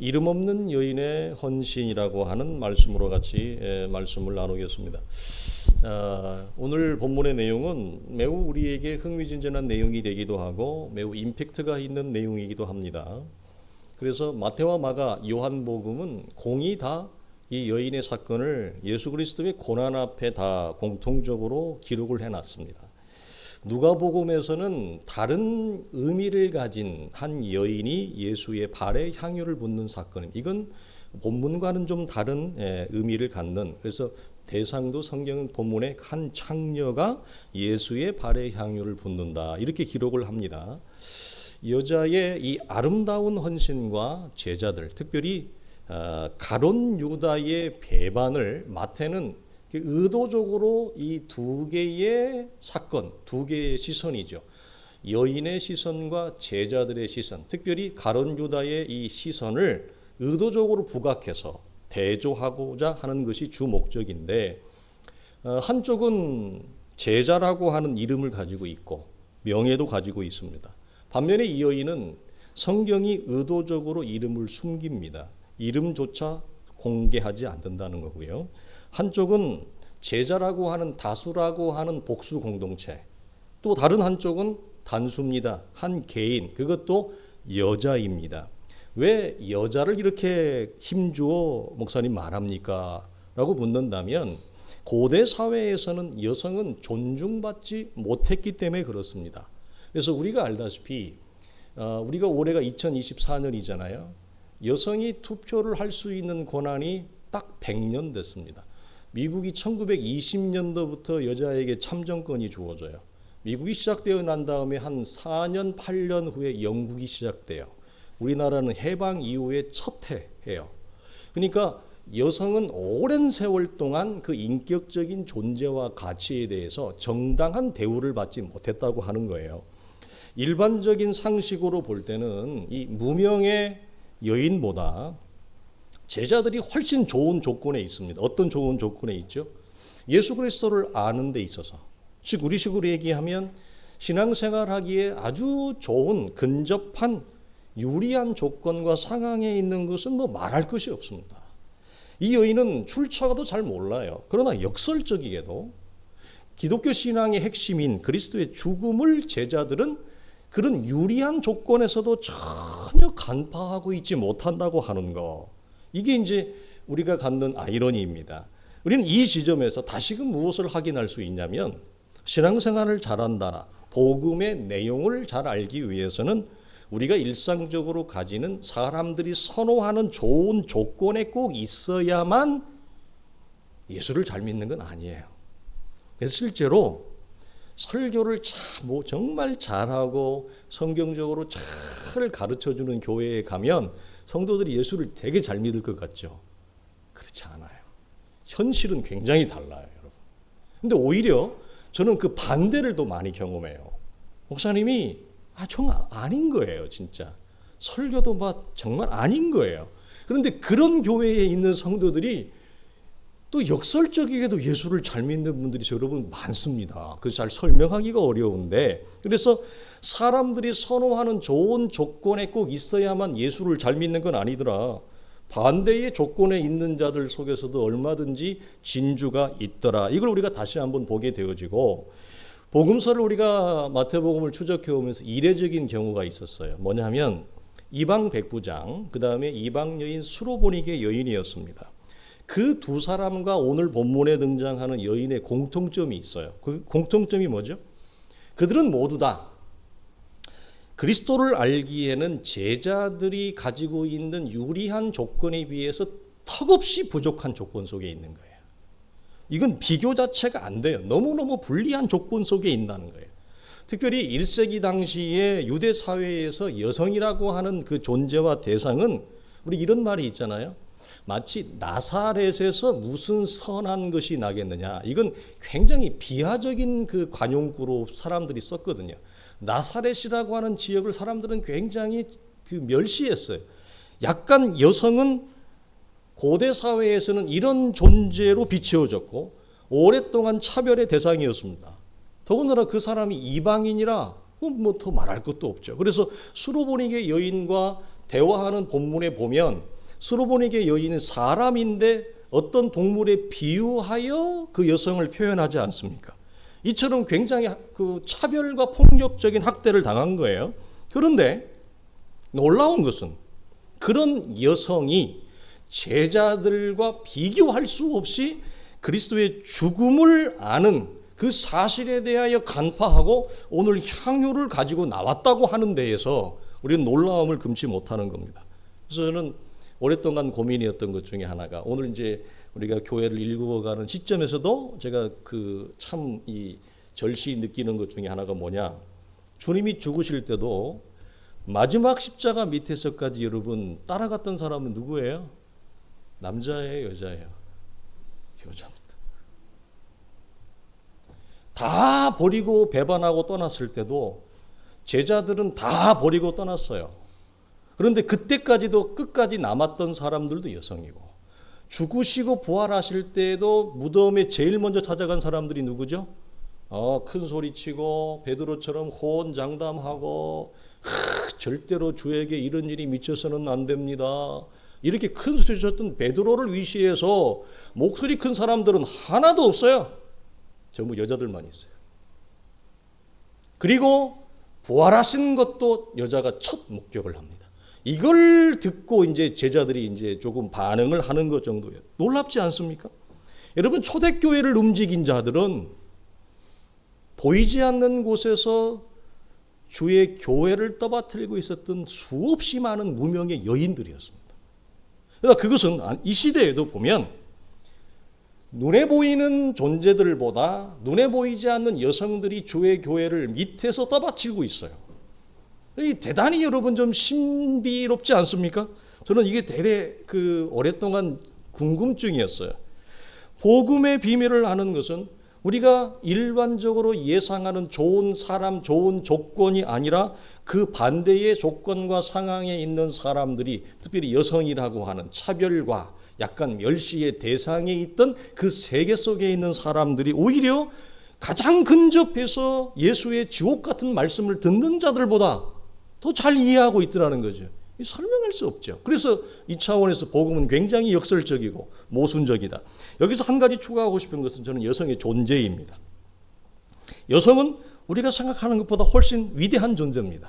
이름 없는 여인의 헌신이라고 하는 말씀으로 같이 말씀을 나누겠습니다. 오늘 본문의 내용은 매우 우리에게 흥미진진한 내용이 되기도 하고 매우 임팩트가 있는 내용이기도 합니다. 그래서 마태와 마가, 요한복음은 공이 다 이 여인의 사건을 예수 그리스도의 고난 앞에 다 공통적으로 기록을 해놨습니다. 누가복음에서는 다른 의미를 가진 한 여인이 예수의 발에 향유를 붓는 사건입니다. 이건 본문과는 좀 다른 의미를 갖는, 그래서 대상도 성경은 본문에 한 창녀가 예수의 발에 향유를 붓는다 이렇게 기록을 합니다. 여자의 이 아름다운 헌신과 제자들, 특별히 가룟 유다의 배반을 마태는 의도적으로 이 두 개의 사건, 두 개의 시선이죠. 여인의 시선과 제자들의 시선, 특별히 가룟 유다의 이 시선을 의도적으로 부각해서 대조하고자 하는 것이 주 목적인데, 한쪽은 제자라고 하는 이름을 가지고 있고 명예도 가지고 있습니다. 반면에 이 여인은 성경이 의도적으로 이름을 숨깁니다. 이름조차 공개하지 않는다는 거고요. 한쪽은 제자라고 하는 다수라고 하는 복수 공동체, 또 다른 한쪽은 단수입니다. 한 개인, 그것도 여자입니다. 왜 여자를 이렇게 힘주어 목사님 말합니까? 라고 묻는다면, 고대 사회에서는 여성은 존중받지 못했기 때문에 그렇습니다. 그래서 우리가 알다시피 우리가 올해가 2024년이잖아요. 여성이 투표를 할 수 있는 권한이 딱 100년 됐습니다. 미국이 1920년도부터 여자에게 참정권이 주어져요. 미국이 시작되어 난 다음에 한 4년, 8년 후에 영국이 시작돼요. 우리나라는 해방 이후에 첫 해예요. 그러니까 여성은 오랜 세월 동안 그 인격적인 존재와 가치에 대해서 정당한 대우를 받지 못했다고 하는 거예요. 일반적인 상식으로 볼 때는 이 무명의 여인보다 제자들이 훨씬 좋은 조건에 있습니다. 어떤 좋은 조건에 있죠? 예수 그리스도를 아는 데 있어서, 즉 우리식으로 얘기하면 신앙생활하기에 아주 좋은 근접한 유리한 조건과 상황에 있는 것은 뭐 말할 것이 없습니다. 이 여인은 출처가도 잘 몰라요. 그러나 역설적이게도 기독교 신앙의 핵심인 그리스도의 죽음을 제자들은 그런 유리한 조건에서도 전혀 간파하고 있지 못한다고 하는 거, 이게 이제 우리가 갖는 아이러니입니다. 우리는 이 지점에서 다시금 무엇을 확인할 수 있냐면, 신앙생활을 잘한다, 복음의 내용을 잘 알기 위해서는 우리가 일상적으로 가지는 사람들이 선호하는 좋은 조건에 꼭 있어야만 예수를 잘 믿는 건 아니에요. 그래서 실제로 설교를 정말 잘하고 성경적으로 잘 가르쳐주는 교회에 가면 성도들이 예수를 되게 잘 믿을 것 같죠? 그렇지 않아요. 현실은 굉장히 달라요, 여러분. 근데 오히려 저는 그 반대를 더 많이 경험해요. 목사님이 정말 아닌 거예요, 진짜. 설교도 막 정말 아닌 거예요. 그런데 그런 교회에 있는 성도들이 또 역설적이게도 예수를 잘 믿는 분들이 여러분 많습니다. 그래서 잘 설명하기가 어려운데, 그래서 사람들이 선호하는 좋은 조건에 꼭 있어야만 예수를 잘 믿는 건 아니더라. 반대의 조건에 있는 자들 속에서도 얼마든지 진주가 있더라. 이걸 우리가 다시 한번 보게 되어지고, 복음서를 우리가 마태복음을 추적해 오면서 이례적인 경우가 있었어요. 뭐냐면 이방 백부장, 그 다음에 이방 여인 수로보니게 여인이었습니다. 그 두 사람과 오늘 본문에 등장하는 여인의 공통점이 있어요. 그 공통점이 뭐죠? 그들은 모두 다 그리스도를 알기에는 제자들이 가지고 있는 유리한 조건에 비해서 턱없이 부족한 조건 속에 있는 거예요. 이건 비교 자체가 안 돼요. 너무너무 불리한 조건 속에 있다는 거예요. 특별히 1세기 당시에 유대 사회에서 여성이라고 하는 그 존재와 대상은, 우리 이런 말이 있잖아요. 마치 나사렛에서 무슨 선한 것이 나겠느냐. 이건 굉장히 비하적인 그 관용구로 사람들이 썼거든요. 나사렛이라고 하는 지역을 사람들은 굉장히 멸시했어요. 약간 여성은 고대 사회에서는 이런 존재로 비추어졌고 오랫동안 차별의 대상이었습니다. 더군다나 그 사람이 이방인이라 뭐 더 말할 것도 없죠. 그래서 수로보니게 여인과 대화하는 본문에 보면 수로보니게 여인은 사람인데 어떤 동물에 비유하여 그 여성을 표현하지 않습니까? 이처럼 굉장히 그 차별과 폭력적인 학대를 당한 거예요. 그런데 놀라운 것은 그런 여성이 제자들과 비교할 수 없이 그리스도의 죽음을 아는 그 사실에 대하여 간파하고 오늘 향유를 가지고 나왔다고 하는 데에서 우리는 놀라움을 금치 못하는 겁니다. 그래서 저는 오랫동안 고민이었던 것 중에 하나가 오늘 이제 우리가 교회를 일구어가는 시점에서도 제가 그 참 이 절실히 느끼는 것 중에 하나가 뭐냐, 주님이 죽으실 때도 마지막 십자가 밑에서까지 여러분 따라갔던 사람은 누구예요? 남자예요, 여자예요? 여자입니다. 다 버리고 배반하고 떠났을 때도 제자들은 다 버리고 떠났어요. 그런데 그때까지도 끝까지 남았던 사람들도 여성이고, 죽으시고 부활하실 때에도 무덤에 제일 먼저 찾아간 사람들이 누구죠? 큰 소리치고 베드로처럼 호언장담하고 절대로 주에게 이런 일이 미쳐서는 안 됩니다. 이렇게 큰 소리 쳤던 베드로를 위시해서 목소리 큰 사람들은 하나도 없어요. 전부 여자들만 있어요. 그리고 부활하신 것도 여자가 첫 목격을 합니다. 이걸 듣고 이제 제자들이 이제 조금 반응을 하는 것 정도예요. 놀랍지 않습니까? 여러분, 초대교회를 움직인 자들은 보이지 않는 곳에서 주의 교회를 떠받들고 있었던 수없이 많은 무명의 여인들이었습니다. 그러니까 그것은 이 시대에도 보면 눈에 보이는 존재들보다 눈에 보이지 않는 여성들이 주의 교회를 밑에서 떠받치고 있어요. 대단히 여러분 좀 신비롭지 않습니까? 저는 이게 되게 오랫동안 궁금증이었어요. 복음의 비밀을 아는 것은 우리가 일반적으로 예상하는 좋은 사람, 좋은 조건이 아니라 그 반대의 조건과 상황에 있는 사람들이, 특별히 여성이라고 하는 차별과 약간 멸시의 대상에 있던 그 세계 속에 있는 사람들이 오히려 가장 근접해서 예수의 지옥 같은 말씀을 듣는 자들보다 더 잘 이해하고 있더라는 거죠. 설명할 수 없죠. 그래서 이 차원에서 복음은 굉장히 역설적이고 모순적이다. 여기서 한 가지 추가하고 싶은 것은 저는 여성의 존재입니다. 여성은 우리가 생각하는 것보다 훨씬 위대한 존재입니다.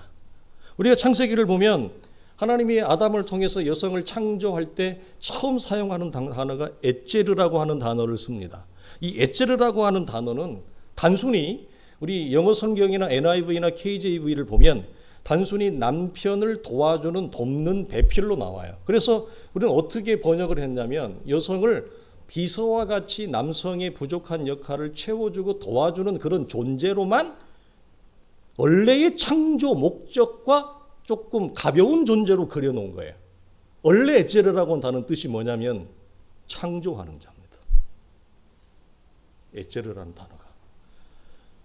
우리가 창세기를 보면 하나님이 아담을 통해서 여성을 창조할 때 처음 사용하는 단어가 에제르라고 하는 단어를 씁니다. 이 에제르라고 하는 단어는 단순히 우리 영어 성경이나 NIV나 KJV를 보면 단순히 남편을 도와주는 돕는 배필로 나와요. 그래서 우리는 어떻게 번역을 했냐면 여성을 비서와 같이 남성의 부족한 역할을 채워주고 도와주는 그런 존재로만 원래의 창조 목적과 조금 가벼운 존재로 그려놓은 거예요. 원래 에제르라고 하는 단어는 뜻이 뭐냐면 창조하는 자입니다. 에제르라는 단어가.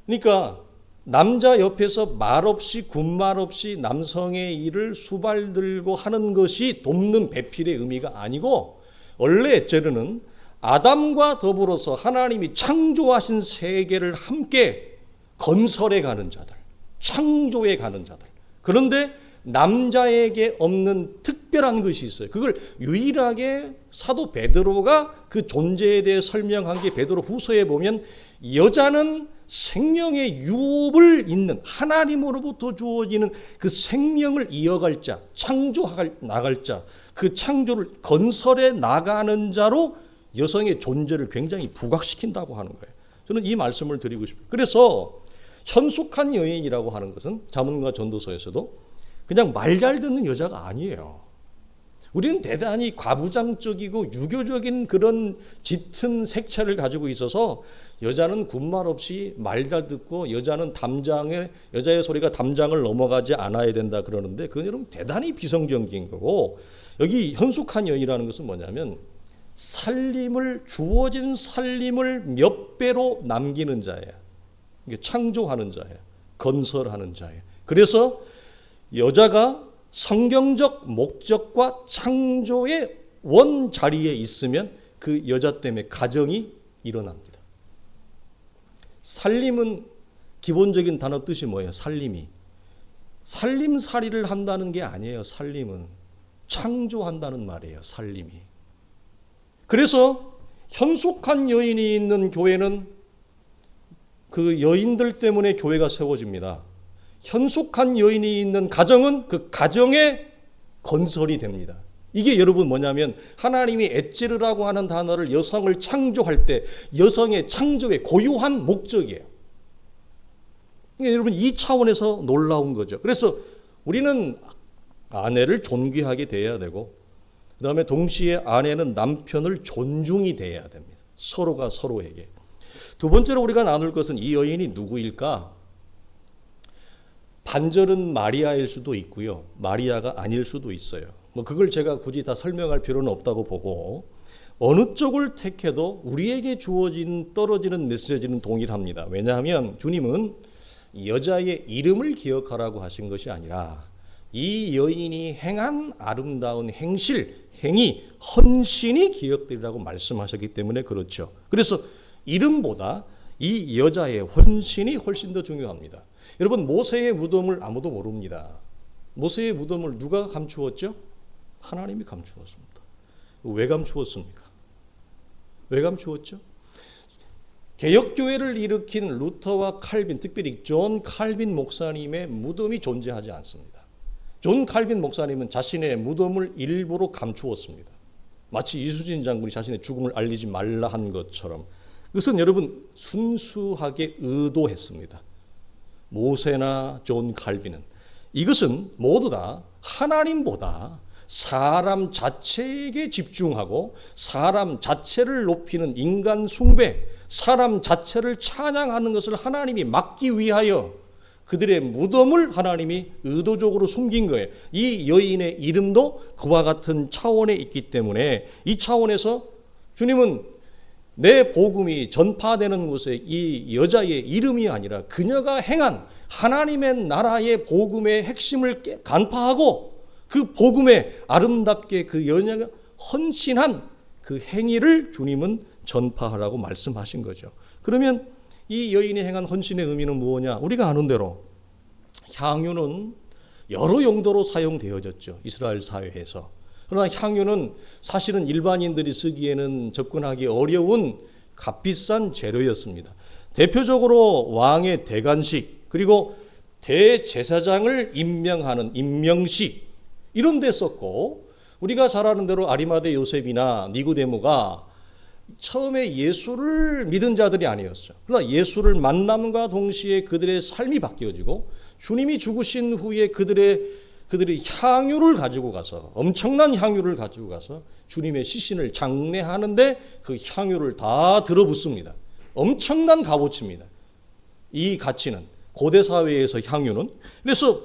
그러니까 남자 옆에서 말없이 군말 없이 남성의 일을 수발들고 하는 것이 돕는 배필의 의미가 아니고, 원래 에제르는 아담과 더불어서 하나님이 창조하신 세계를 함께 건설해 가는 자들, 창조해 가는 자들. 그런데 남자에게 없는 특별한 것이 있어요. 그걸 유일하게 사도 베드로가 그 존재에 대해 설명한 게 베드로 후서에 보면 여자는 생명의 유업을 잇는 하나님으로부터 주어지는 그 생명을 이어갈 자, 창조할 나갈 자, 그 창조를 건설해 나가는 자로 여성의 존재를 굉장히 부각시킨다고 하는 거예요. 저는 이 말씀을 드리고 싶어요. 그래서 현숙한 여인이라고 하는 것은 잠언과 전도서에서도 그냥 말 잘 듣는 여자가 아니에요. 우리는 대단히 과부장적이고 유교적인 그런 짙은 색채를 가지고 있어서 여자는 군말 없이 말 잘 듣고 여자는 여자의 소리가 담장을 넘어가지 않아야 된다 그러는데 그건 여러분 대단히 비성경적인 거고, 여기 현숙한 여인이라는 것은 뭐냐면 주어진 살림을 몇 배로 남기는 자예요. 창조하는 자예요. 건설하는 자예요. 그래서 여자가 성경적 목적과 창조의 원 자리에 있으면 그 여자 때문에 가정이 일어납니다. 살림은 기본적인 단어 뜻이 뭐예요? 살림이. 살림살이를 한다는 게 아니에요. 살림은. 창조한다는 말이에요. 살림이. 그래서 현숙한 여인이 있는 교회는 그 여인들 때문에 교회가 세워집니다. 현숙한 여인이 있는 가정은 그 가정의 건설이 됩니다. 이게 여러분 뭐냐면 하나님이 엣제르라고 하는 단어를 여성을 창조할 때 여성의 창조의 고유한 목적이에요. 그러니까 여러분 이 차원에서 놀라운 거죠. 그래서 우리는 아내를 존귀하게 대해야 되고 그 다음에 동시에 아내는 남편을 존중이 대해야 됩니다. 서로가 서로에게. 두 번째로 우리가 나눌 것은 이 여인이 누구일까? 반절은 마리아일 수도 있고요. 마리아가 아닐 수도 있어요. 그걸 제가 굳이 다 설명할 필요는 없다고 보고 어느 쪽을 택해도 우리에게 주어진 떨어지는 메시지는 동일합니다. 왜냐하면 주님은 여자의 이름을 기억하라고 하신 것이 아니라 이 여인이 행한 아름다운 행실, 행위, 헌신이 기억되리라고 말씀하셨기 때문에 그렇죠. 그래서 이름보다 이 여자의 헌신이 훨씬 더 중요합니다. 여러분 모세의 무덤을 아무도 모릅니다. 모세의 무덤을 누가 감추었죠? 하나님이 감추었습니다. 왜 감추었습니까? 왜 감추었죠? 개혁교회를 일으킨 루터와 칼빈, 특별히 존 칼빈 목사님의 무덤이 존재하지 않습니다. 존 칼빈 목사님은 자신의 무덤을 일부러 감추었습니다. 마치 이수진 장군이 자신의 죽음을 알리지 말라 한 것처럼. 그것은 여러분 순수하게 의도했습니다. 모세나 존 칼빈은 이것은 모두 다 하나님보다 사람 자체에게 집중하고 사람 자체를 높이는 인간 숭배, 사람 자체를 찬양하는 것을 하나님이 막기 위하여 그들의 무덤을 하나님이 의도적으로 숨긴 거예요. 이 여인의 이름도 그와 같은 차원에 있기 때문에 이 차원에서 주님은 내 복음이 전파되는 곳에 이 여자의 이름이 아니라 그녀가 행한 하나님의 나라의 복음의 핵심을 간파하고 그 복음에 아름답게 그 여자가 헌신한 그 행위를 주님은 전파하라고 말씀하신 거죠. 그러면 이 여인이 행한 헌신의 의미는 무엇이냐? 우리가 아는 대로 향유는 여러 용도로 사용되어졌죠. 이스라엘 사회에서. 그러나 향유는 사실은 일반인들이 쓰기에는 접근하기 어려운 값비싼 재료였습니다. 대표적으로 왕의 대관식 그리고 대제사장을 임명하는 임명식 이런 데 썼고 우리가 잘 아는 대로 아리마대 요셉이나 니고데모가 처음에 예수를 믿은 자들이 아니었어요. 그러나 예수를 만남과 동시에 그들의 삶이 바뀌어지고 주님이 죽으신 후에 그들이 향유를 가지고 가서 엄청난 향유를 가지고 가서 주님의 시신을 장례하는데 그 향유를 다 들어붓습니다. 엄청난 값어치입니다. 이 가치는 고대 사회에서 향유는. 그래서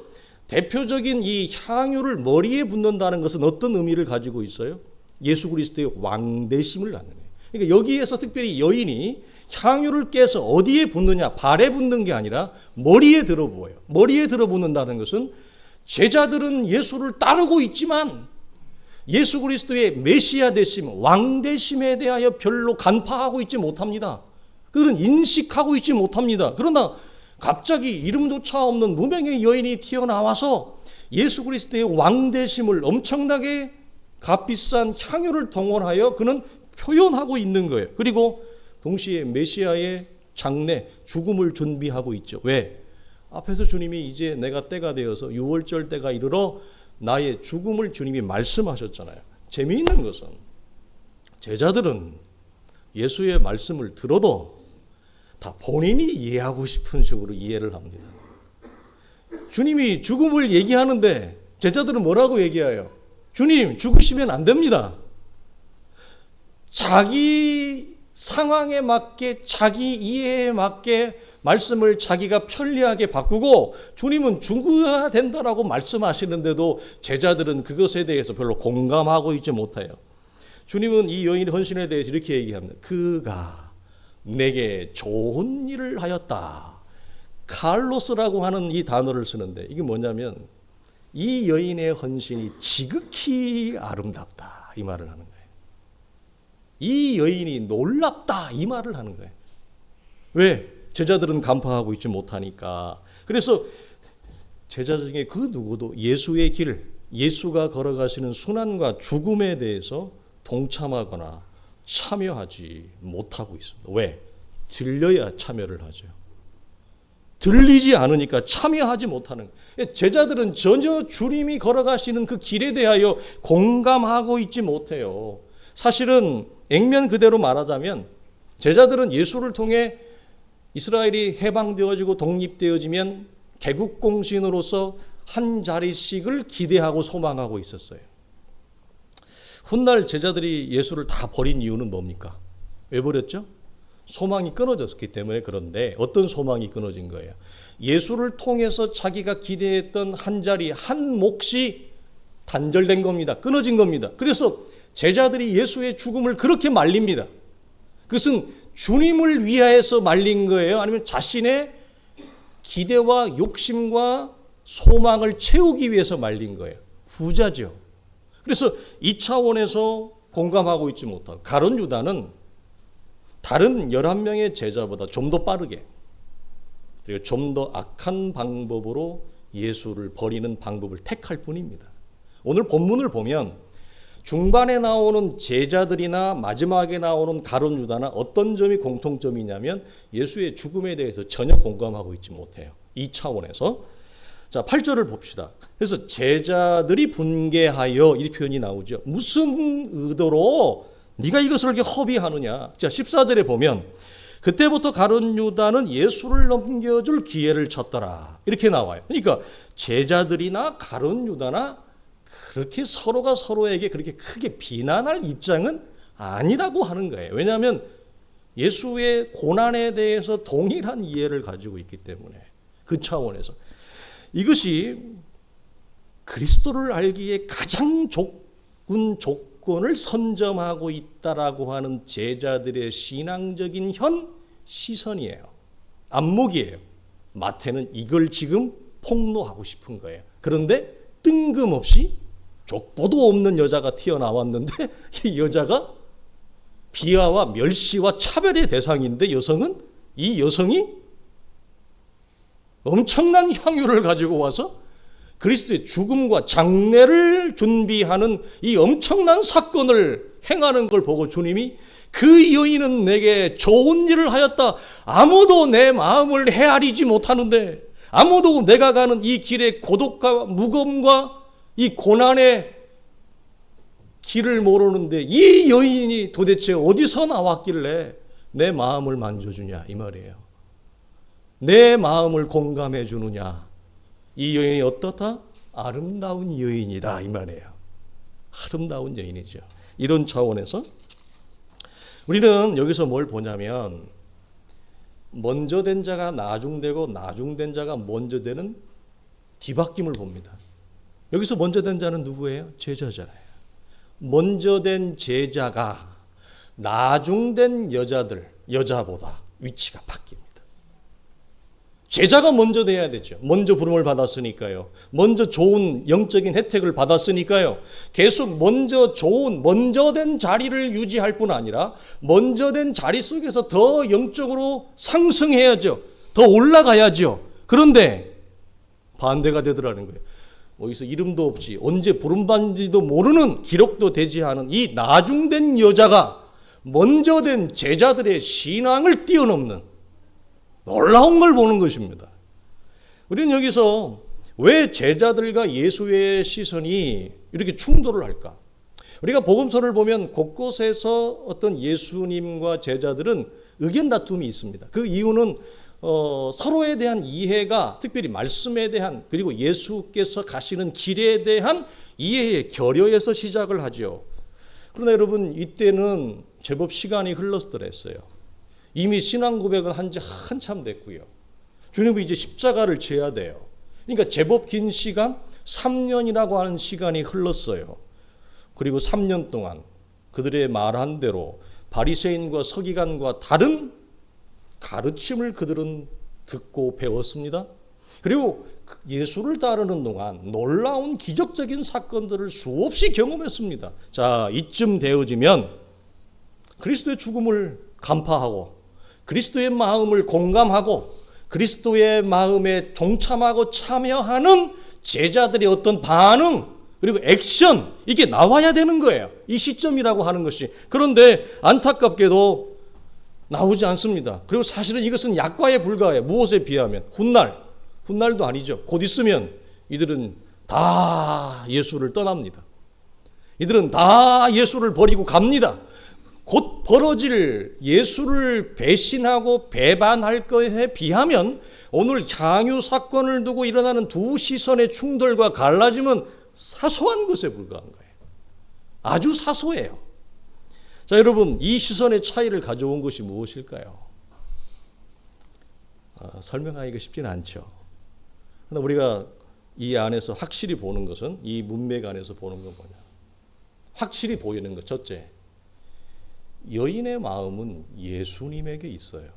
대표적인 이 향유를 머리에 붓는다는 것은 어떤 의미를 가지고 있어요? 예수 그리스도의 왕되심을 갖는 거예요. 그러니까 여기에서 특별히 여인이 향유를 깨서 어디에 붓느냐, 발에 붓는 게 아니라 머리에 들어부어요. 머리에 들어붓는다는 것은 제자들은 예수를 따르고 있지만 예수 그리스도의 메시아 되심, 왕 되심에 대하여 별로 간파하고 있지 못합니다. 그들은 인식하고 있지 못합니다. 그러나 갑자기 이름조차 없는 무명의 여인이 튀어나와서 예수 그리스도의 왕 되심을 엄청나게 값비싼 향유를 동원하여 그는 표현하고 있는 거예요. 그리고 동시에 메시아의 장례, 죽음을 준비하고 있죠. 왜? 앞에서 주님이 이제 내가 때가 되어서 유월절 때가 이르러 나의 죽음을 주님이 말씀하셨잖아요. 재미있는 것은 제자들은 예수의 말씀을 들어도 다 본인이 이해하고 싶은 식으로 이해를 합니다. 주님이 죽음을 얘기하는데 제자들은 뭐라고 얘기해요? 주님, 죽으시면 안 됩니다. 자기 상황에 맞게 자기 이해에 맞게 말씀을 자기가 편리하게 바꾸고 주님은 죽어야 된다라고 말씀하시는데도 제자들은 그것에 대해서 별로 공감하고 있지 못해요. 주님은 이 여인의 헌신에 대해서 이렇게 얘기합니다. 그가 내게 좋은 일을 하였다. 칼로스라고 하는 이 단어를 쓰는데 이게 뭐냐면 이 여인의 헌신이 지극히 아름답다 이 말을 하는 거예요. 이 여인이 놀랍다 이 말을 하는 거예요. 왜? 제자들은 간파하고 있지 못하니까. 그래서 제자 중에 그 누구도 예수의 길, 예수가 걸어가시는 순환과 죽음에 대해서 동참하거나 참여하지 못하고 있습니다. 왜? 들려야 참여를 하죠. 들리지 않으니까 참여하지 못하는 거예요. 제자들은 전혀 주님이 걸어가시는 그 길에 대하여 공감하고 있지 못해요. 사실은 액면 그대로 말하자면 제자들은 예수를 통해 이스라엘이 해방되어지고 독립되어지면 개국공신으로서 한 자리씩을 기대하고 소망하고 있었어요. 훗날 제자들이 예수를 다 버린 이유는 뭡니까? 왜 버렸죠? 소망이 끊어졌기 때문에. 그런데 어떤 소망이 끊어진 거예요? 예수를 통해서 자기가 기대했던 한 자리, 한 몫이 단절된 겁니다. 끊어진 겁니다. 그래서 제자들이 예수의 죽음을 그렇게 말립니다. 그것은 주님을 위하여서 말린 거예요? 아니면 자신의 기대와 욕심과 소망을 채우기 위해서 말린 거예요? 후자죠. 그래서 이 차원에서 공감하고 있지 못하고, 가룟 유다는 다른 11명의 제자보다 좀 더 빠르게, 그리고 좀 더 악한 방법으로 예수를 버리는 방법을 택할 뿐입니다. 오늘 본문을 보면 중반에 나오는 제자들이나 마지막에 나오는 가룟 유다나 어떤 점이 공통점이냐면 예수의 죽음에 대해서 전혀 공감하고 있지 못해요. 이 차원에서. 자, 8절을 봅시다. 그래서 제자들이 분개하여, 이 표현이 나오죠. 무슨 의도로 네가 이것을 이렇게 허비하느냐. 자, 14절에 보면 그때부터 가룟 유다는 예수를 넘겨줄 기회를 찾더라, 이렇게 나와요. 그러니까 제자들이나 가룟 유다나 그렇게 서로가 서로에게 그렇게 크게 비난할 입장은 아니라고 하는 거예요. 왜냐하면 예수의 고난에 대해서 동일한 이해를 가지고 있기 때문에. 그 차원에서 이것이 그리스도를 알기에 가장 좋은 조건을 선점하고 있다라고 하는 제자들의 신앙적인 시선이에요. 안목이에요. 마태는 이걸 지금 폭로하고 싶은 거예요. 그런데 뜬금없이 족보도 없는 여자가 튀어나왔는데 이 여자가 비하와 멸시와 차별의 대상인데, 이 여성이 엄청난 향유를 가지고 와서 그리스도의 죽음과 장례를 준비하는 이 엄청난 사건을 행하는 걸 보고 주님이 그 여인은 내게 좋은 일을 하였다. 아무도 내 마음을 헤아리지 못하는데, 아무도 내가 가는 이 길의 고독과 무거움과 이 고난의 길을 모르는데 이 여인이 도대체 어디서 나왔길래 내 마음을 만져주냐, 이 말이에요. 내 마음을 공감해 주느냐. 이 여인이 어떻다? 아름다운 여인이다, 이 말이에요. 아름다운 여인이죠. 이런 차원에서 우리는 여기서 뭘 보냐면, 먼저 된 자가 나중되고 나중된 자가 먼저 되는 뒤바뀜을 봅니다. 여기서 먼저 된 자는 누구예요? 제자잖아요. 먼저 된 제자가 나중된 여자보다 위치가 바뀝니다. 제자가 먼저 돼야 되죠. 먼저 부름을 받았으니까요. 먼저 좋은 영적인 혜택을 받았으니까요. 계속 먼저 된 자리를 유지할 뿐 아니라 먼저 된 자리 속에서 더 영적으로 상승해야죠. 더 올라가야죠. 그런데 반대가 되더라는 거예요. 어디서 이름도 없이 언제 부름받는지도 모르는, 기록도 되지 않은 이 나중된 여자가 먼저 된 제자들의 신앙을 뛰어넘는 놀라운 걸 보는 것입니다. 우리는 여기서 왜 제자들과 예수의 시선이 이렇게 충돌을 할까? 우리가 복음서를 보면 곳곳에서 어떤 예수님과 제자들은 의견 다툼이 있습니다. 그 이유는 서로에 대한 이해가, 특별히 말씀에 대한, 그리고 예수께서 가시는 길에 대한 이해의 결여에서 시작을 하죠. 그러나 여러분, 이때는 제법 시간이 흘렀더랬어요. 이미 신앙 고백을 한 지 한참 됐고요. 주님은 이제 십자가를 져야 돼요. 그러니까 제법 긴 시간, 3년이라고 하는 시간이 흘렀어요. 그리고 3년 동안 그들의 말한 대로 바리새인과 서기관과 다른 가르침을 그들은 듣고 배웠습니다. 그리고 예수를 따르는 동안 놀라운 기적적인 사건들을 수없이 경험했습니다. 자, 이쯤 되어지면 그리스도의 죽음을 간파하고 그리스도의 마음을 공감하고 그리스도의 마음에 동참하고 참여하는 제자들의 어떤 반응, 그리고 액션, 이게 나와야 되는 거예요. 이 시점이라고 하는 것이. 그런데 안타깝게도 나오지 않습니다. 그리고 사실은 이것은 약과에 불과해요. 무엇에 비하면? 훗날도 아니죠. 곧 있으면 이들은 다 예수를 떠납니다. 이들은 다 예수를 버리고 갑니다. 곧 벌어질 예수를 배신하고 배반할 것에 비하면 오늘 향유 사건을 두고 일어나는 두 시선의 충돌과 갈라짐은 사소한 것에 불과한 거예요. 아주 사소해요. 자, 여러분, 이 시선의 차이를 가져온 것이 무엇일까요? 설명하기가 쉽지는 않죠. 그러나 우리가 이 안에서 확실히 보는 것은, 이 문맥 안에서 보는 건 뭐냐? 확실히 보이는 것, 첫째, 여인의 마음은 예수님에게 있어요.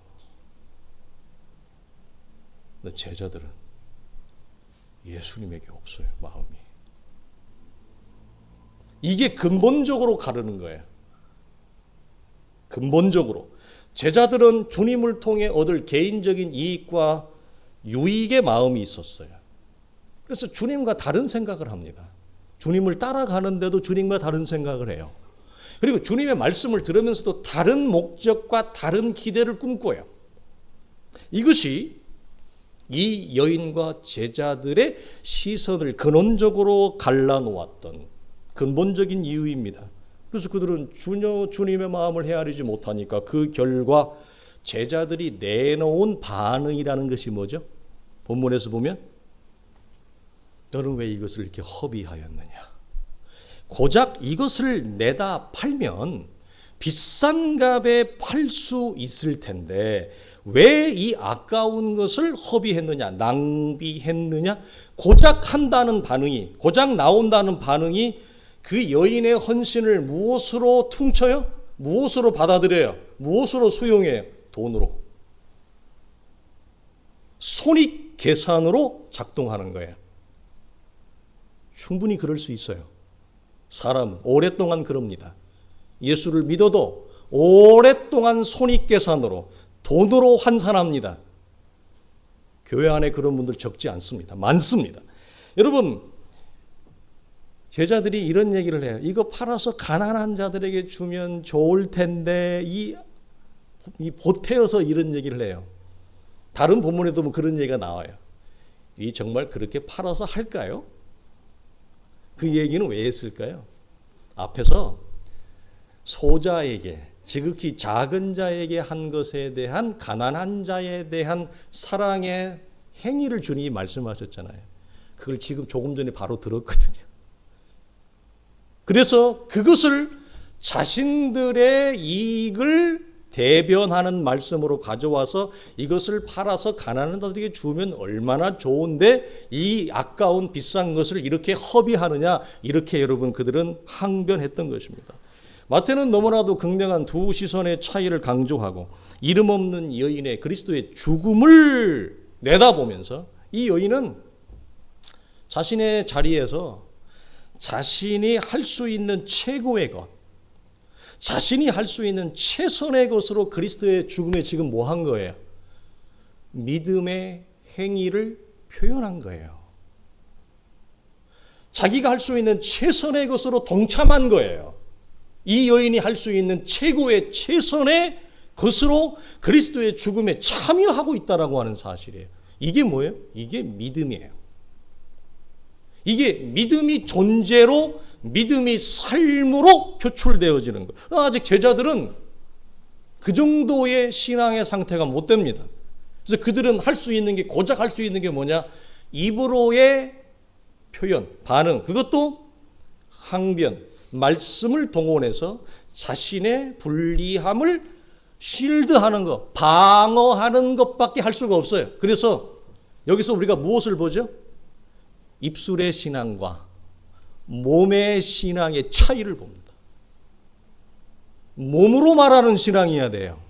근데 제자들은 예수님에게 없어요, 마음이. 이게 근본적으로 가르는 거예요. 근본적으로. 제자들은 주님을 통해 얻을 개인적인 이익과 유익의 마음이 있었어요. 그래서 주님과 다른 생각을 합니다. 주님을 따라가는데도 주님과 다른 생각을 해요. 그리고 주님의 말씀을 들으면서도 다른 목적과 다른 기대를 꿈꿔요. 이것이 이 여인과 제자들의 시선을 근원적으로 갈라놓았던 근본적인 이유입니다. 그래서 그들은 주님의 마음을 헤아리지 못하니까 그 결과 제자들이 내놓은 반응이라는 것이 뭐죠? 본문에서 보면 너는 왜 이것을 이렇게 허비하였느냐? 고작 이것을 내다 팔면 비싼 값에 팔 수 있을 텐데 왜 이 아까운 것을 허비했느냐, 낭비했느냐? 고작 한다는 반응이, 고작 나온다는 반응이 그 여인의 헌신을 무엇으로 퉁쳐요? 무엇으로 받아들여요? 무엇으로 수용해요? 돈으로. 손익 계산으로 작동하는 거예요. 충분히 그럴 수 있어요. 사람은 오랫동안 그럽니다. 예수를 믿어도 오랫동안 손익 계산으로, 돈으로 환산합니다. 교회 안에 그런 분들 적지 않습니다. 많습니다. 여러분, 제자들이 이런 얘기를 해요. 이거 팔아서 가난한 자들에게 주면 좋을 텐데, 이 보태어서 이런 얘기를 해요. 다른 본문에도 뭐 그런 얘기가 나와요. 이 정말 그렇게 팔아서 할까요? 그 얘기는 왜 했을까요? 앞에서 소자에게, 지극히 작은 자에게 한 것에 대한, 가난한 자에 대한 사랑의 행위를 주님이 말씀하셨잖아요. 그걸 지금 조금 전에 바로 들었거든요. 그래서 그것을 자신들의 이익을 대변하는 말씀으로 가져와서 이것을 팔아서 가난한 자들에게 주면 얼마나 좋은데 이 아까운 비싼 것을 이렇게 허비하느냐, 이렇게 여러분 그들은 항변했던 것입니다. 마태는 너무나도 극명한 두 시선의 차이를 강조하고 이름 없는 여인의 그리스도의 죽음을 내다보면서 이 여인은 자신의 자리에서 자신이 할 수 있는 최고의 것, 자신이 할 수 있는 최선의 것으로 그리스도의 죽음에 지금 뭐 한 거예요? 믿음의 행위를 표현한 거예요. 자기가 할 수 있는 최선의 것으로 동참한 거예요. 이 여인이 할 수 있는 최고의 최선의 것으로 그리스도의 죽음에 참여하고 있다라고 하는 사실이에요. 이게 뭐예요? 이게 믿음이에요. 이게 믿음이 존재로, 믿음이 삶으로 표출되어지는 거예요. 아직 제자들은 그 정도의 신앙의 상태가 못 됩니다. 그래서 그들은 할 수 있는 게, 고작 할 수 있는 게 뭐냐? 입으로의 표현, 반응, 그것도 항변, 말씀을 동원해서 자신의 불리함을 실드하는 것, 방어하는 것밖에 할 수가 없어요. 그래서 여기서 우리가 무엇을 보죠? 입술의 신앙과 몸의 신앙의 차이를 봅니다. 몸으로 말하는 신앙이어야 돼요.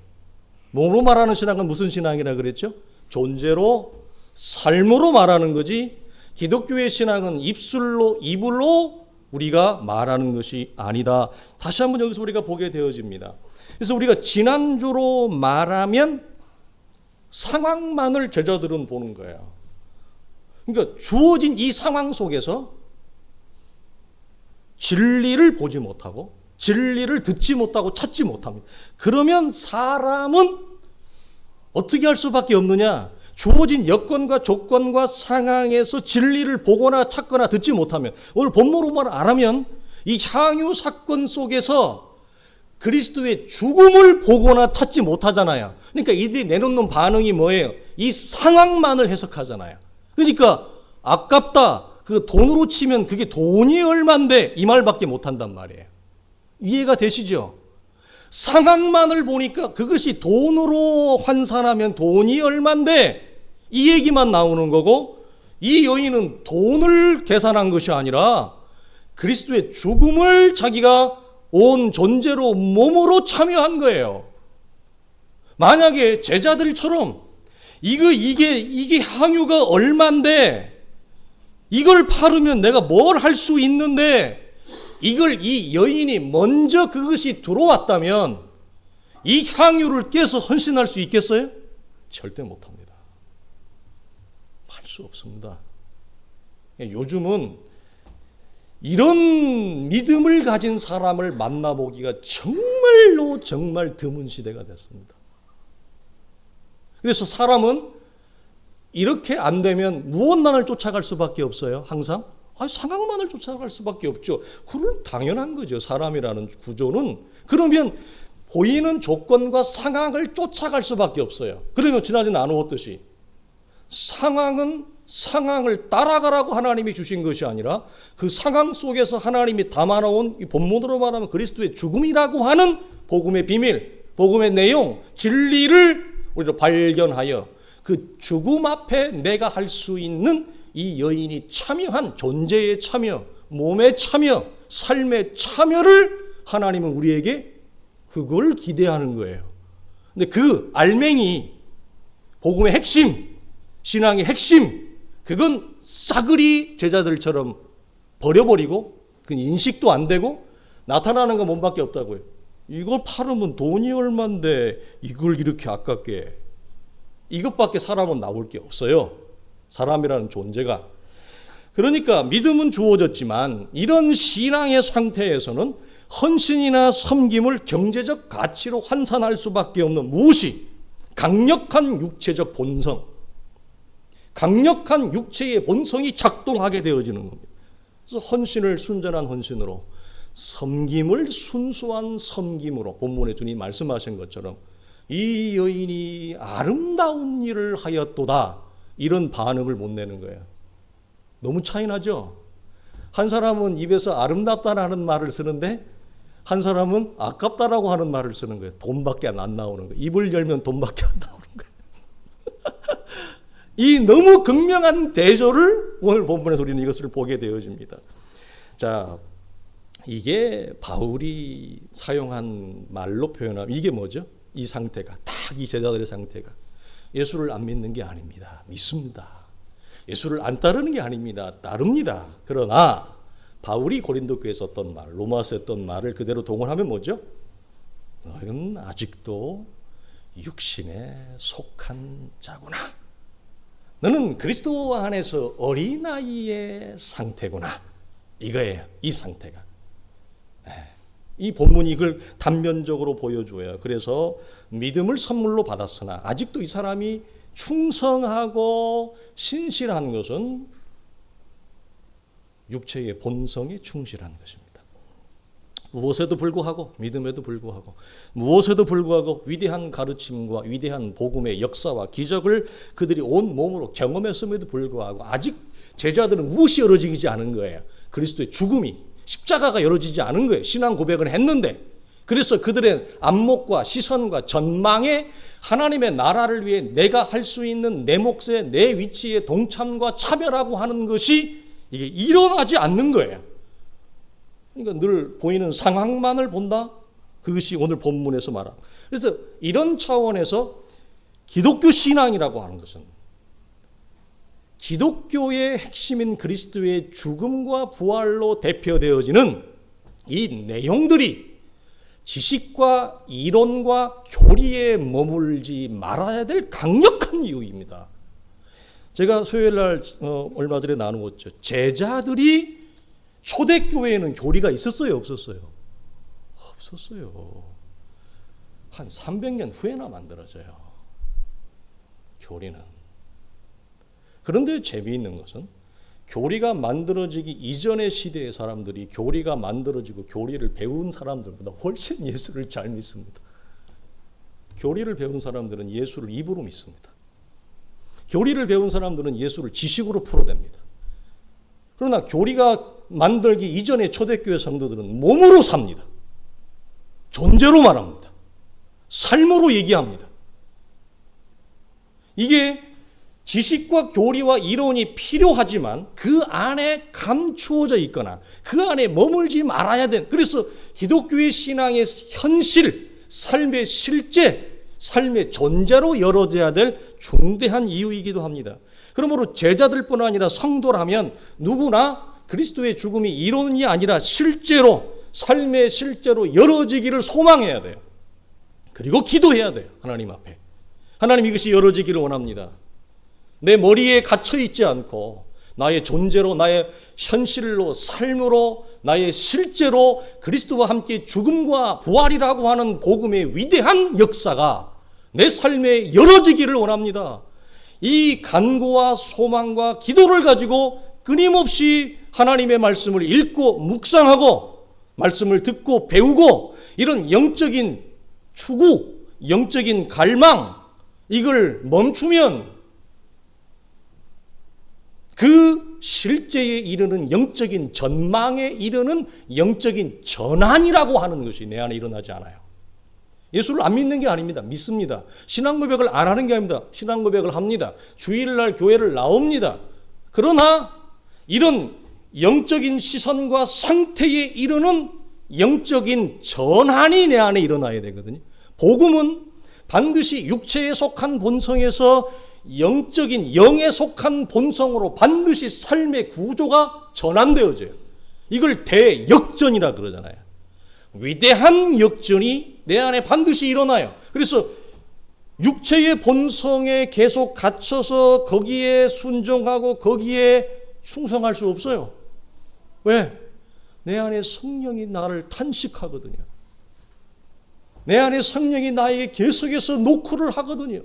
몸으로 말하는 신앙은 무슨 신앙이라 그랬죠? 존재로, 삶으로 말하는 거지, 기독교의 신앙은 입으로 우리가 말하는 것이 아니다. 다시 한번 여기서 우리가 보게 되어집니다. 그래서 우리가 지난주로 말하면 상황만을 제자들은 보는 거예요. 그러니까 주어진 이 상황 속에서 진리를 보지 못하고 진리를 듣지 못하고 찾지 못합니다. 그러면 사람은 어떻게 할 수밖에 없느냐? 주어진 여건과 조건과 상황에서 진리를 보거나 찾거나 듣지 못하면, 오늘 본문으로만 알면 이 향유 사건 속에서 그리스도의 죽음을 보거나 찾지 못하잖아요. 그러니까 이들이 내놓는 반응이 뭐예요? 이 상황만을 해석하잖아요. 그러니까 아깝다, 그 돈으로 치면 그게 돈이 얼만데, 이 말밖에 못한단 말이에요. 이해가 되시죠? 상황만을 보니까 그것이 돈으로 환산하면 돈이 얼만데, 이 얘기만 나오는 거고, 이 여인은 돈을 계산한 것이 아니라 그리스도의 죽음을 자기가 온 존재로 몸으로 참여한 거예요. 만약에 제자들처럼 이게 향유가 얼만데 이걸 팔으면 내가 뭘 할 수 있는데, 이걸 이 여인이 먼저 그것이 들어왔다면 이 향유를 깨서 헌신할 수 있겠어요? 절대 못합니다. 할 수 없습니다. 요즘은 이런 믿음을 가진 사람을 만나보기가 정말로 정말 드문 시대가 됐습니다. 그래서 사람은 이렇게 안 되면 무엇만을 쫓아갈 수밖에 없어요. 항상 상황만을 쫓아갈 수밖에 없죠. 그건 당연한 거죠. 사람이라는 구조는. 그러면 보이는 조건과 상황을 쫓아갈 수밖에 없어요. 그러면 지난주에 나누었듯이 상황은 상황을 따라가라고 하나님이 주신 것이 아니라 그 상황 속에서 하나님이 담아놓은 이 본문으로 말하면 그리스도의 죽음이라고 하는 복음의 비밀, 복음의 내용, 진리를 우리가 발견하여 그 죽음 앞에 내가 할 수 있는 이 여인이 참여한 존재의 참여, 몸의 참여, 삶의 참여를 하나님은 우리에게 그걸 기대하는 거예요. 근데 그 알맹이, 복음의 핵심, 신앙의 핵심, 그건 싸그리 제자들처럼 버려버리고 그 인식도 안 되고 나타나는 건 뭔밖에 없다고요. 이걸 팔으면 돈이 얼만데 이걸 이렇게 아깝게, 이것밖에 사람은 나올 게 없어요. 사람이라는 존재가. 그러니까 믿음은 주어졌지만 이런 신앙의 상태에서는 헌신이나 섬김을 경제적 가치로 환산할 수밖에 없는 무엇이? 강력한 육체적 본성, 강력한 육체의 본성이 작동하게 되어지는 겁니다. 그래서 헌신을 순전한 헌신으로, 섬김을 순수한 섬김으로, 본문에 주님 말씀하신 것처럼 이 여인이 아름다운 일을 하였도다, 이런 반응을 못 내는 거예요. 너무 차이 나죠? 한 사람은 입에서 아름답다라는 말을 쓰는데 한 사람은 아깝다라고 하는 말을 쓰는 거예요. 돈밖에 안 나오는 거예요. 입을 열면 돈밖에 안 나오는 거예요. 이 너무 극명한 대조를 오늘 본문에서 우리는 이것을 보게 되어집니다. 자, 이게 바울이 사용한 말로 표현하면 이게 뭐죠? 이 상태가, 딱 이 제자들의 상태가 예수를 안 믿는 게 아닙니다. 믿습니다. 예수를 안 따르는 게 아닙니다. 따릅니다. 그러나 바울이 고린도 교회에 썼던 말, 로마서에 썼던 말을 그대로 동원하면 뭐죠? 너는 아직도 육신에 속한 자구나. 너는 그리스도 안에서 어린아이의 상태구나. 이거예요. 이 상태가. 이 본문이 이걸 단면적으로 보여줘요. 그래서 믿음을 선물로 받았으나 아직도 이 사람이 충성하고 신실한 것은 육체의 본성에 충실한 것입니다. 무엇에도 불구하고, 믿음에도 불구하고, 무엇에도 불구하고 위대한 가르침과 위대한 복음의 역사와 기적을 그들이 온 몸으로 경험했음에도 불구하고 아직 제자들은 무엇이 열어지지 않은 거예요. 그리스도의 죽음이, 십자가가 열어지지 않은 거예요. 신앙 고백을 했는데. 그래서 그들의 안목과 시선과 전망에 하나님의 나라를 위해 내가 할 수 있는 내 몫에, 내 위치에 동참과 차별하고 하는 것이 이게 일어나지 않는 거예요. 그러니까 늘 보이는 상황만을 본다. 그것이 오늘 본문에서 말하는. 그래서 이런 차원에서 기독교 신앙이라고 하는 것은 기독교의 핵심인 그리스도의 죽음과 부활로 대표되어지는 이 내용들이 지식과 이론과 교리에 머물지 말아야 될 강력한 이유입니다. 제가 수요일 날 얼마 전에 나누었죠. 제자들이 초대교회에는 교리가 있었어요, 없었어요? 없었어요. 한 300년 후에나 만들어져요, 교리는. 그런데 재미있는 것은 교리가 만들어지기 이전의 시대의 사람들이 교리가 만들어지고 교리를 배운 사람들보다 훨씬 예수를 잘 믿습니다. 교리를 배운 사람들은 예수를 입으로 믿습니다. 교리를 배운 사람들은 예수를 지식으로 풀어댑니다. 그러나 교리가 만들기 이전의 초대교회 성도들은 몸으로 삽니다. 존재로 말합니다. 삶으로 얘기합니다. 이게 지식과 교리와 이론이 필요하지만 그 안에 감추어져 있거나 그 안에 머물지 말아야 된, 그래서 기독교의 신앙의 현실, 삶의 실제, 삶의 존재로 열어져야 될 중대한 이유이기도 합니다. 그러므로 제자들뿐 아니라 성도라면 누구나 그리스도의 죽음이 이론이 아니라 실제로, 삶의 실제로 열어지기를 소망해야 돼요. 그리고 기도해야 돼요, 하나님 앞에. 하나님, 이것이 열어지기를 원합니다. 내 머리에 갇혀있지 않고 나의 존재로, 나의 현실로, 삶으로, 나의 실제로 그리스도와 함께 죽음과 부활이라고 하는 복음의 위대한 역사가 내 삶에 열어지기를 원합니다. 이 간구와 소망과 기도를 가지고 끊임없이 하나님의 말씀을 읽고 묵상하고 말씀을 듣고 배우고, 이런 영적인 추구, 영적인 갈망, 이걸 멈추면 그 실제에 이르는 영적인 전망에 이르는 영적인 전환이라고 하는 것이 내 안에 일어나지 않아요. 예수를 안 믿는 게 아닙니다. 믿습니다. 신앙 고백을 안 하는 게 아닙니다. 신앙 고백을 합니다. 주일날 교회를 나옵니다. 그러나 이런 영적인 시선과 상태에 이르는 영적인 전환이 내 안에 일어나야 되거든요. 복음은 반드시 육체에 속한 본성에서 영적인 영에 속한 본성으로 반드시 삶의 구조가 전환되어져요. 이걸 대역전이라 그러잖아요. 위대한 역전이 내 안에 반드시 일어나요. 그래서 육체의 본성에 계속 갇혀서 거기에 순종하고 거기에 충성할 수 없어요. 왜? 내 안에 성령이 나를 탄식하거든요. 내 안에 성령이 나에게 계속해서 노크를 하거든요.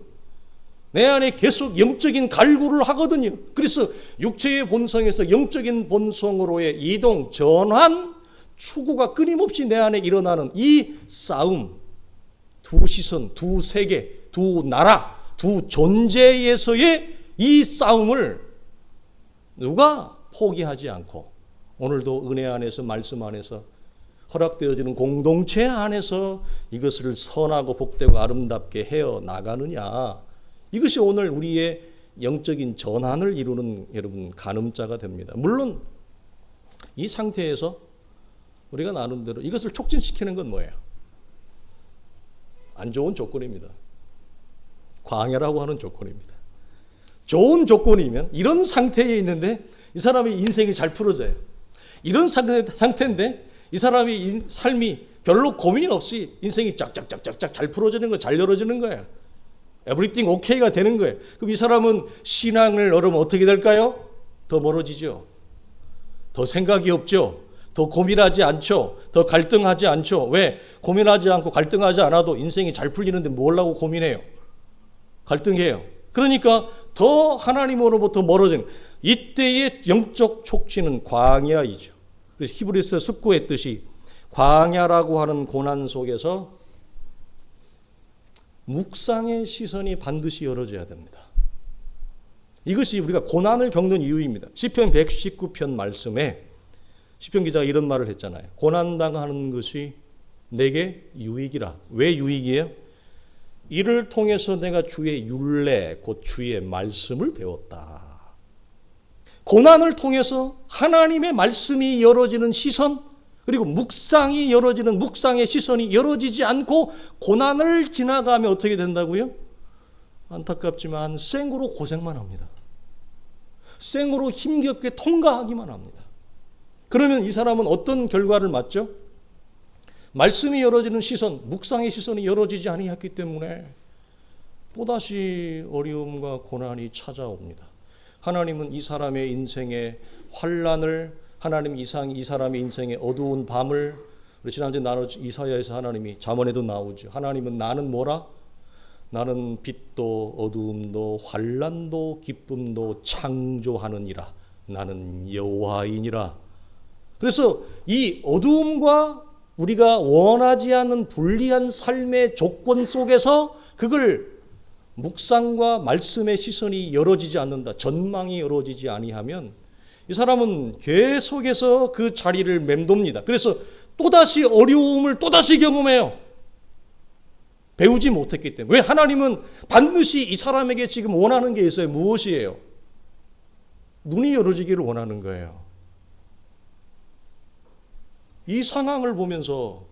내 안에 계속 영적인 갈구를 하거든요. 그래서 육체의 본성에서 영적인 본성으로의 이동, 전환, 추구가 끊임없이 내 안에 일어나는 이 싸움, 두 시선, 두 세계, 두 나라, 두 존재에서의 이 싸움을 누가 포기하지 않고 오늘도 은혜 안에서, 말씀 안에서 허락되어지는 공동체 안에서 이것을 선하고 복되고 아름답게 헤어 나가느냐, 이것이 오늘 우리의 영적인 전환을 이루는, 여러분, 가늠자가 됩니다. 물론 이 상태에서 우리가 나름대로 이것을 촉진시키는 건 뭐예요? 안 좋은 조건입니다. 광야라고 하는 조건입니다. 좋은 조건이면, 이런 상태에 있는데 이 사람의 인생이 잘 풀어져요. 이런 상태인데 이 사람의 삶이 별로 고민 없이 인생이 쫙쫙쫙쫙 잘 풀어지는 거, 잘 열어지는 거예요. 에브리띵 오케이가 되는 거예요. 그럼 이 사람은 신앙을 얻으면 어떻게 될까요? 더 멀어지죠. 더 생각이 없죠. 더 고민하지 않죠. 더 갈등하지 않죠. 왜? 고민하지 않고 갈등하지 않아도 인생이 잘 풀리는데 뭘 하고 고민해요? 갈등해요. 그러니까 더 하나님으로부터 멀어지는, 이때의 영적 촉진은 광야이죠. 그래서 히브리서 숙고했듯이 광야라고 하는 고난 속에서 묵상의 시선이 반드시 열어져야 됩니다. 이것이 우리가 고난을 겪는 이유입니다. 시편 119편 말씀에 시편 기자가 이런 말을 했잖아요. 고난당하는 것이 내게 유익이라. 왜 유익이에요? 이를 통해서 내가 주의 율례, 곧 주의 말씀을 배웠다. 고난을 통해서 하나님의 말씀이 열어지는 시선, 그리고 묵상이 열어지는 묵상의 시선이 열어지지 않고 고난을 지나가면 어떻게 된다고요? 안타깝지만 생으로 고생만 합니다. 생으로 힘겹게 통과하기만 합니다. 그러면 이 사람은 어떤 결과를 맞죠? 말씀이 열어지는 시선, 묵상의 시선이 열어지지 아니했기 때문에 또다시 어려움과 고난이 찾아옵니다. 하나님은 이 사람의 인생에 환난을 하나님 이 사람의 인생의 어두운 밤을 우리 지난주에 이사야에서 하나님이 잠언에도 나오죠. 하나님은 나는 뭐라? 나는 빛도 어두움도 환난도 기쁨도 창조하느니라. 나는 여호와이니라. 그래서 이 어두움과 우리가 원하지 않는 불리한 삶의 조건 속에서 그걸 묵상과 말씀의 시선이 열어지지 않는다. 전망이 열어지지 아니하면 이 사람은 계속해서 그 자리를 맴돕니다. 그래서 또다시 어려움을 또다시 경험해요. 배우지 못했기 때문에. 왜? 하나님은 반드시 이 사람에게 지금 원하는 게 있어요. 무엇이에요? 눈이 열어지기를 원하는 거예요. 이 상황을 보면서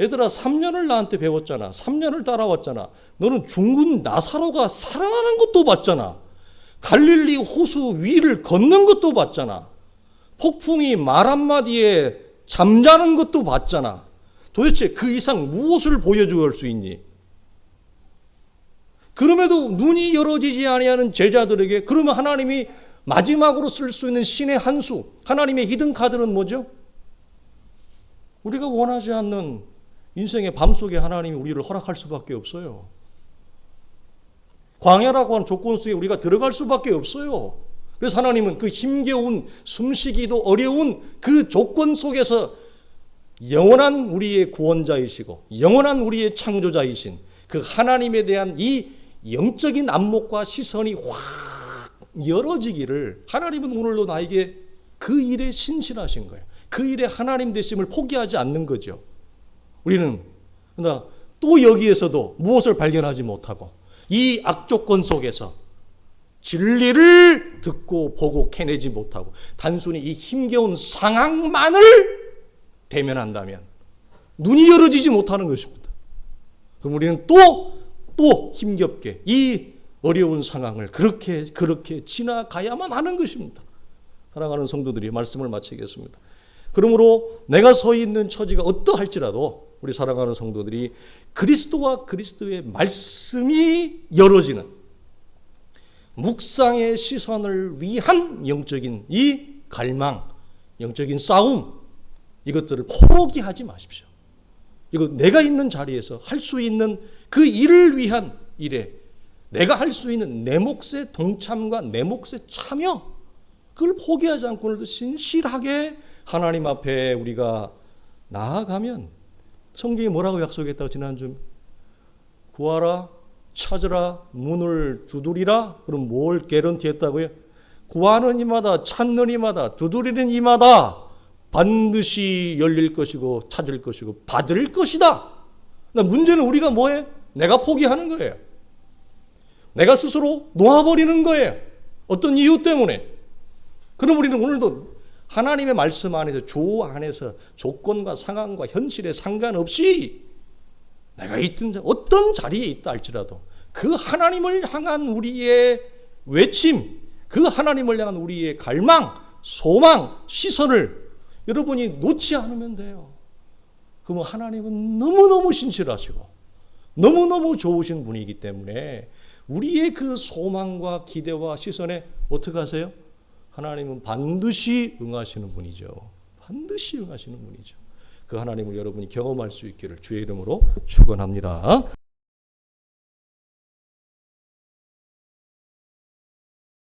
얘들아 3년을 나한테 배웠잖아. 3년을 따라왔잖아. 너는 죽은 나사로가 살아나는 것도 봤잖아. 갈릴리 호수 위를 걷는 것도 봤잖아. 폭풍이 말 한마디에 잠자는 것도 봤잖아. 도대체 그 이상 무엇을 보여줄 수 있니? 그럼에도 눈이 열어지지 아니하는 제자들에게 그러면 하나님이 마지막으로 쓸 수 있는 신의 한 수, 하나님의 히든 카드는 뭐죠? 우리가 원하지 않는 인생의 밤 속에 하나님이 우리를 허락할 수밖에 없어요. 광야라고 하는 조건 속에 우리가 들어갈 수밖에 없어요. 그래서 하나님은 그 힘겨운 숨쉬기도 어려운 그 조건 속에서 영원한 우리의 구원자이시고 영원한 우리의 창조자이신 그 하나님에 대한 이 영적인 안목과 시선이 확 열어지기를 하나님은 오늘도 나에게 그 일에 신실하신 거예요. 그 일에 하나님 되심을 포기하지 않는 거죠. 우리는 또 여기에서도 무엇을 발견하지 못하고 이 악조건 속에서 진리를 듣고 보고 캐내지 못하고 단순히 이 힘겨운 상황만을 대면한다면 눈이 열어지지 못하는 것입니다. 그럼 우리는 또 힘겹게 이 어려운 상황을 그렇게 지나가야만 하는 것입니다. 사랑하는 성도들이, 말씀을 마치겠습니다. 그러므로 내가 서 있는 처지가 어떠할지라도 우리 사랑하는 성도들이 그리스도와 그리스도의 말씀이 열어지는 묵상의 시선을 위한 영적인 이 갈망, 영적인 싸움, 이것들을 포기하지 마십시오. 이거 내가 있는 자리에서 할 수 있는 그 일을 위한 일에 내가 할 수 있는 내 몫의 동참과 내 몫의 참여, 그걸 포기하지 않고 오늘도 신실하게 하나님 앞에 우리가 나아가면 성경이 뭐라고 약속했다고 지난주? 구하라, 찾으라, 문을 두드리라. 그럼 뭘 개런티 했다고요? 구하는 이마다, 찾는 이마다, 두드리는 이마다 반드시 열릴 것이고 찾을 것이고 받을 것이다. 문제는 우리가 뭐해? 내가 포기하는 거예요. 내가 스스로 놓아버리는 거예요. 어떤 이유 때문에. 그럼 우리는 오늘도 하나님의 말씀 안에서, 조 안에서 조건과 상황과 현실에 상관없이 내가 있든 어떤 자리에 있다 할지라도 그 하나님을 향한 우리의 외침, 그 하나님을 향한 우리의 갈망, 소망, 시선을 여러분이 놓지 않으면 돼요. 그러면 하나님은 너무너무 신실하시고 너무너무 좋으신 분이기 때문에 우리의 그 소망과 기대와 시선에 어떻게 하세요? 하나님은 반드시 응하시는 분이죠. 반드시 응하시는 분이죠. 그 하나님을 여러분이 경험할 수 있기를 주의 이름으로 축원합니다.